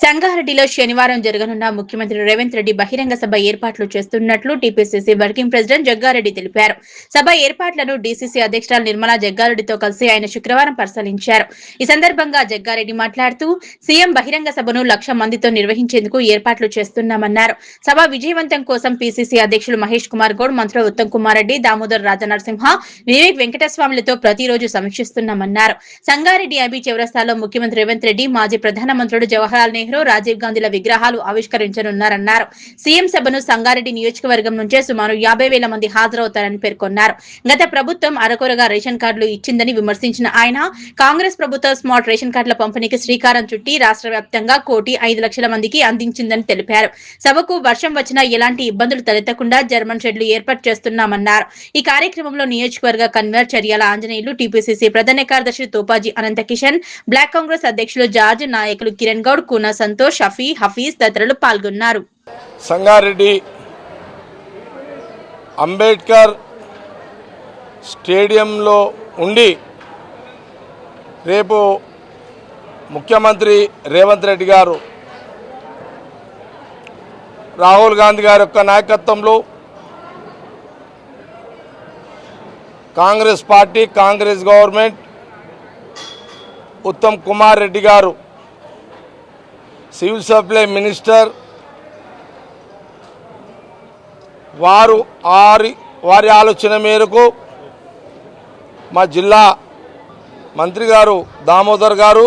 సంగారెడ్డిలో శనివారం జరగనున్న ముఖ్యమంత్రి రేవంత్ రెడ్డి బహిరంగ సభ ఏర్పాట్లు చేస్తున్నట్లు టీపీసీసీ వర్కింగ్ ప్రెసిడెంట్ జగ్గారెడ్డి తెలిపారు. సభ ఏర్పాట్లను డీసీసీ అధ్యక్షురాలు నిర్మలా జగ్గారెడ్డితో కలిసి ఆయన శుక్రవారం పరిశీలించారు. ఈ సందర్భంగా జగ్గారెడ్డి మాట్లాడుతూ సీఎం బహిరంగ సభను 1,00,000 మందితో నిర్వహించేందుకు ఏర్పాట్లు చేస్తున్నామన్నారు. సభ విజయవంతం కోసం పీసీసీ అధ్యక్షులు మహేష్ కుమార్ గౌడ్, మంత్రులు ఉత్తమ్ కుమార్ రెడ్డి, దామోదర్ రాజనరసింహ, వివేక్ వెంకటస్వామిలతో ప్రతిరోజు సమీక్షిస్తున్నామన్నారు. సంగారెడ్డి ఎంపీ చౌరస్తాలో ముఖ్యమంత్రి రేవంత్ రెడ్డి, మాజీ ప్రధానమంత్రులు జవహర్లాల్ నెహ్రూ, రాజీవ్ గాంధీల విగ్రహాలు ఆవిష్కరించనున్నారన్నారు. సీఎం సభను సంగారెడ్డి నియోజకవర్గం నుంచే సుమారు 50,000 మంది హాజరవుతారని పేర్కొన్నారు. గత ప్రభుత్వం అరకొరగా రేషన్ కార్డులు ఇచ్చిందని విమర్శించిన ఆయన, కాంగ్రెస్ ప్రభుత్వం స్మార్ట్ రేషన్ కార్డుల పంపిణీకి శ్రీకారం చుట్టి రాష్ట్ర వ్యాప్తంగా 1,05,00,000 మందికి అందించిందని తెలిపారు. సభకు వర్షం వచ్చినా ఎలాంటి ఇబ్బందులు తలెత్తకుండా జర్మన్ షెడ్లు ఏర్పాటు చేస్తున్నామన్నారు. ఈ కార్యక్రమంలో నియోజకవర్గ కన్వీనర్ చర్యాల ఆంజనేయులు, టీపీసీసీ ప్రధాన కార్యదర్శి తోపాజీ అనంత కిషన్, బ్లాక్ కాంగ్రెస్ అధ్యక్షులు జార్జ్, నాయకులు కిరణ్ గౌడ్, కూన సంతోష్, షఫీ, హఫీజ్ తదితరులు పాల్గొన్నారు. సంగారెడ్డి అంబేద్కర్ స్టేడియంలో ఉండి రేపు ముఖ్యమంత్రి రేవంత్ రెడ్డి గారు రాహుల్ గాంధీ గారి యొక్క నాయకత్వంలో కాంగ్రెస్ పార్టీ, కాంగ్రెస్ గవర్నమెంట్, ఉత్తమ్ కుమార్ రెడ్డి గారు సివిల్ సప్లై మినిస్టర్, వారి ఆలోచన మేరకు మా జిల్లా మంత్రి గారు దామోదర్ గారు,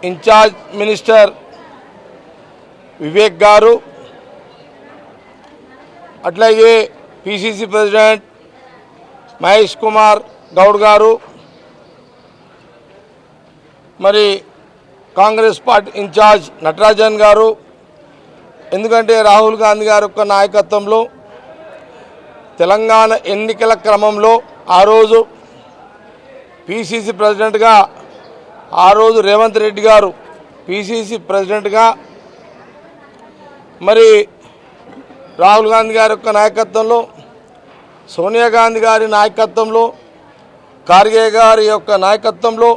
ఇన్ఛార్జ్ మినిస్టర్ వివేక్ గారు, అట్లాగే పిసిసి ప్రెసిడెంట్ మహేష్ కుమార్ గౌడ్ గారు, మరి కాంగ్రెస్ పార్టీ ఇన్ఛార్జ్ నటరాజన్ గారు, ఎందుకంటే రాహుల్ గాంధీ గారి యొక్క నాయకత్వంలో తెలంగాణ ఎన్నికల క్రమంలో ఆ రోజు పిసిసి ప్రెసిడెంట్గా, ఆ రోజు రేవంత్ రెడ్డి గారు పిసిసి ప్రెసిడెంట్గా, మరి రాహుల్ గాంధీ గారి యొక్క నాయకత్వంలో, సోనియా గాంధీ గారి నాయకత్వంలో, ఖార్గే గారి యొక్క నాయకత్వంలో,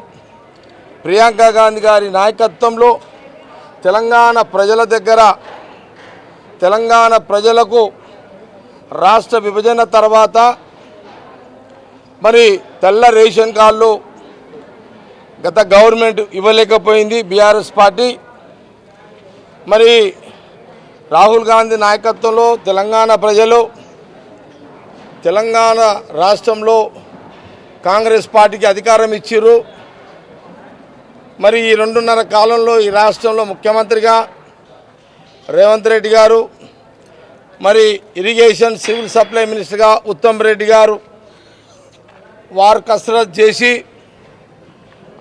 ప్రియాంక గాంధీ గారి నాయకత్వంలో తెలంగాణ ప్రజల దగ్గర, తెలంగాణ ప్రజలకు రాష్ట్ర విభజన తర్వాత మరి తెల్ల రేషన్ కార్డులు గత గవర్నమెంట్ ఇవ్వలేకపోయింది బీఆర్ఎస్ పార్టీ. మరి రాహుల్ గాంధీ నాయకత్వంలో తెలంగాణ ప్రజలు, తెలంగాణ రాష్ట్రంలో కాంగ్రెస్ పార్టీకి అధికారం ఇచ్చిర్రు. మరి ఈ 2.5 కాలంలో ఈ రాష్ట్రంలో ముఖ్యమంత్రిగా రేవంత్ రెడ్డి గారు, మరి ఇరిగేషన్ సివిల్ సప్లై మినిస్టర్గా ఉత్తమ్ రెడ్డి గారు వారు కసరత్ చేసి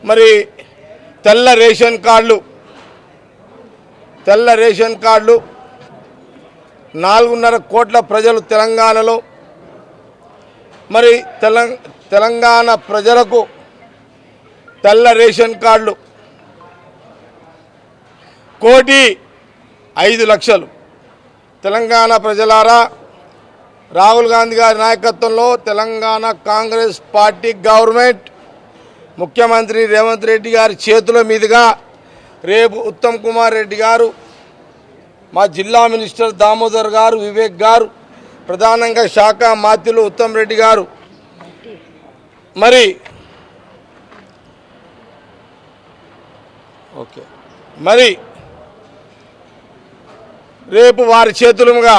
మరి తెల్ల రేషన్ కార్డులు 4.5 కోట్ల ప్రజలు తెలంగాణలో, మరి తెలంగాణ ప్రజలకు తెల్ల రేషన్ కార్డులు 1,05,00,000. తెలంగాణ ప్రజలారా, రాహుల్ గాంధీ గారి నాయకత్వంలో తెలంగాణ కాంగ్రెస్ పార్టీ గవర్నమెంట్, ముఖ్యమంత్రి రేవంత్ రెడ్డి గారి చేతుల మీదుగా రేపు ఉత్తమ్ కుమార్ రెడ్డి గారు, మా జిల్లా మినిస్టర్ దామోదర్ గారు, వివేక్ గారు, ప్రధానంగా శాఖ మంత్రులు ఉత్తమ్ రెడ్డి గారు, మరి రేపు వారి చేతులుగా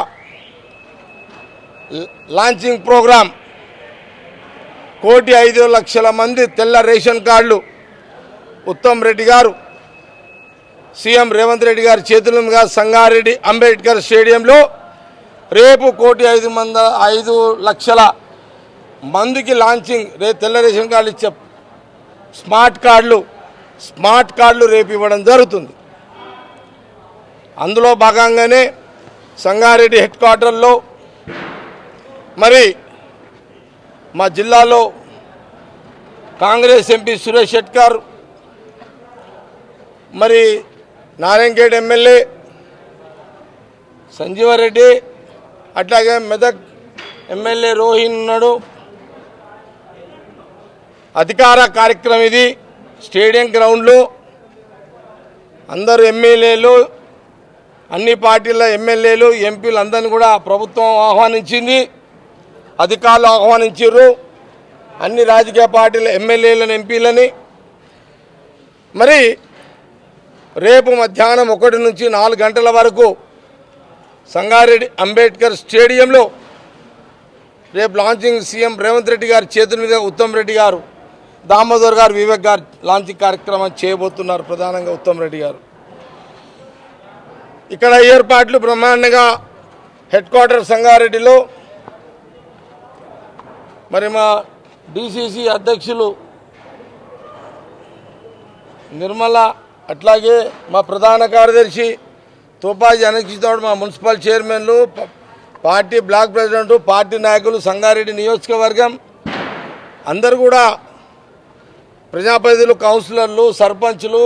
లాంచింగ్ ప్రోగ్రాం 1,05,00,000 మంది తెల్ల రేషన్ కార్డులు ఉత్తమ్ రెడ్డి గారు, సీఎం రేవంత్ రెడ్డి గారి చేతులుగా సంగారెడ్డి అంబేద్కర్ స్టేడియంలో రేపు 1,05,00,000 మందికి లాంచింగ్, తెల్ల రేషన్ కార్డులు ఇచ్చే స్మార్ట్ కార్డులు రేపు ఇవ్వడం జరుగుతుంది. అందులో భాగంగానే సంగారెడ్డి హెడ్ క్వార్టర్లో మరి మా జిల్లాలో కాంగ్రెస్ ఎంపీ సురేష్ షెట్కర్, మరి నారాయణఖేడ్ ఎమ్మెల్యే సంజీవారెడ్డి, అట్లాగే మెదక్ ఎమ్మెల్యే రోహిన్ ఉన్నాడు. అధికార కార్యక్రమం ఇది స్టేడియం గ్రౌండ్లో అందరు ఎమ్మెల్యేలు, అన్ని పార్టీల ఎమ్మెల్యేలు, ఎంపీలు అందరినీ కూడా ప్రభుత్వం ఆహ్వానించింది, అధికారులు ఆహ్వానించారు, అన్ని రాజకీయ పార్టీల ఎమ్మెల్యేలను, ఎంపీలని. మరి రేపు మధ్యాహ్నం 1 నుంచి 4 గంటల వరకు సంగారెడ్డి అంబేద్కర్ స్టేడియంలో రేపు లాంచింగ్ సీఎం రేవంత్ రెడ్డి గారి చేతుల మీద ఉత్తమ్ రెడ్డి గారు, దామోదర్ గారు, వివేక్ గారు లాంచింగ్ కార్యక్రమం చేయబోతున్నారు. ప్రధానంగా ఉత్తమ్ రెడ్డి గారు. ఇక్కడ ఏర్పాట్లు బ్రహ్మాండంగా హెడ్ క్వార్టర్ సంగారెడ్డిలో. మరి మా డిసిసి అధ్యక్షులు నిర్మల, అట్లాగే మా ప్రధాన కార్యదర్శి తోపాజీ అనక్షితోడు, మా మున్సిపల్ చైర్మన్లు, పార్టీ బ్లాక్ ప్రెసిడెంట్, పార్టీ నాయకులు, సంగారెడ్డి నియోజకవర్గం అందరూ కూడా, ప్రజాప్రతినిధులు, కౌన్సిలర్లు, సర్పంచులు,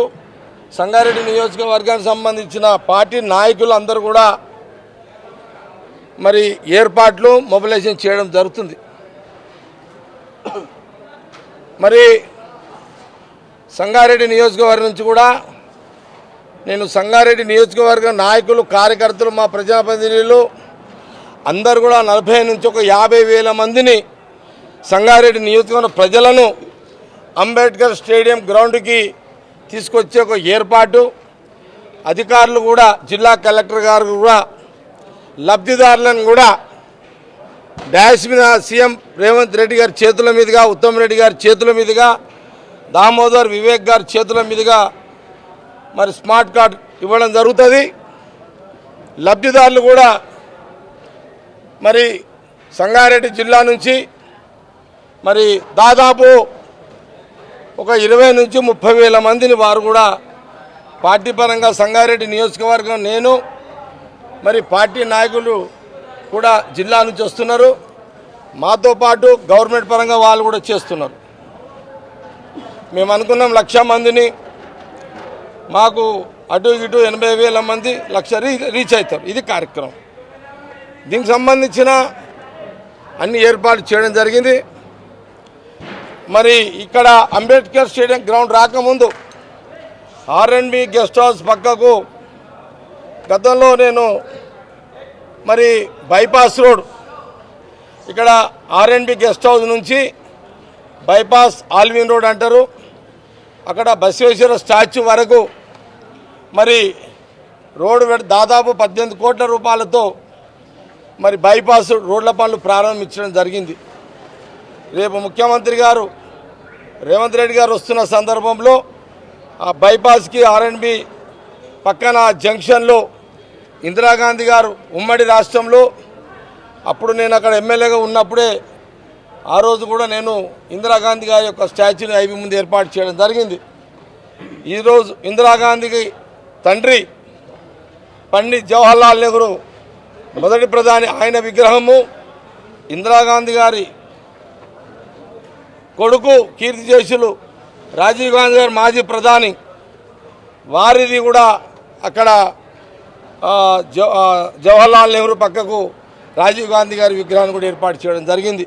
సంగారెడ్డి నియోజకవర్గానికి సంబంధించిన పార్టీ నాయకులు అందరూ కూడా మరి ఏర్పాట్లు మొబిలైజేషన్ చేయడం జరుగుతుంది. మరి సంగారెడ్డి నియోజకవర్గం నుంచి కూడా నేను సంగారెడ్డి నియోజకవర్గ నాయకులు, కార్యకర్తలు, మా ప్రజాప్రతినిధులు అందరూ కూడా 40 నుంచి ఒక 50,000 మందిని సంగారెడ్డి నియోజకవర్గ ప్రజలను అంబేద్కర్ స్టేడియం గ్రౌండ్కి తీసుకొచ్చే ఒక ఏర్పాటు. అధికారులు కూడా, జిల్లా కలెక్టర్ గారు కూడా లబ్ధిదారులను కూడా డాష్ మీద సీఎం రేవంత్ రెడ్డి గారి చేతుల మీదుగా, ఉత్తమ్ రెడ్డి గారి చేతుల మీదుగా, దామోదర్, వివేక్ గారి చేతుల మీదుగా మరి స్మార్ట్ కార్డ్ ఇవ్వడం జరుగుతుంది. లబ్ధిదారులు కూడా మరి సంగారెడ్డి జిల్లా నుంచి మరి దాదాపు ఒక 20 నుంచి 30,000 మందిని వారు కూడా పార్టీ పరంగా సంగారెడ్డి నియోజకవర్గం, నేను మరి పార్టీ నాయకులు కూడా జిల్లా నుంచి వస్తున్నారు. మాతో పాటు గవర్నమెంట్ పరంగా వాళ్ళు కూడా చేస్తున్నారు. మేము అనుకున్నాం 1,00,000 మందిని, మాకు అటు ఇటు 80,000 మంది, 1,00,000 రీచ్ అవుతారు. ఇది కార్యక్రమం. దీనికి సంబంధించిన అన్ని ఏర్పాట్లు చేయడం జరిగింది. మరి ఇక్కడ అంబేద్కర్ స్టేడియం గ్రౌండ్ రాకముందు R&B గెస్ట్ హౌస్ పక్కకు గతంలో నేను మరి బైపాస్ రోడ్, ఇక్కడ R&B గెస్ట్ హౌస్ నుంచి బైపాస్ ఆల్విన్ రోడ్ అంటారు, అక్కడ బసవేశ్వర స్టాచ్యూ వరకు మరి రోడ్డు దాదాపు 18 కోట్ల రూపాయలతో మరి బైపాస్ రోడ్ల పనులు ప్రారంభించడం జరిగింది. రేపు ముఖ్యమంత్రి గారు రేవంత్ రెడ్డి గారు వస్తున్న సందర్భంలో ఆ బైపాస్కి R&B పక్కన జంక్షన్లో ఇందిరాగాంధీ గారు ఉమ్మడి రాష్ట్రంలో, అప్పుడు నేను అక్కడ ఎమ్మెల్యేగా ఉన్నప్పుడే ఆ రోజు కూడా నేను ఇందిరాగాంధీ గారి యొక్క స్టాచ్యూని ఐబీ ముందు ఏర్పాటు చేయడం జరిగింది. ఈరోజు ఇందిరాగాంధీకి తండ్రి పండిత్ జవహర్లాల్ నెహ్రూ మొదటి ప్రధాని, ఆయన విగ్రహము, ఇందిరాగాంధీ గారి కొడుకు కీర్తిశేషులు రాజీవ్ గాంధీ గారు మాజీ ప్రధాని, వారిది కూడా అక్కడ జవహర్లాల్ నెహ్రూ పక్కకు రాజీవ్ గాంధీ గారి విగ్రహాన్ని కూడా ఏర్పాటు చేయడం జరిగింది.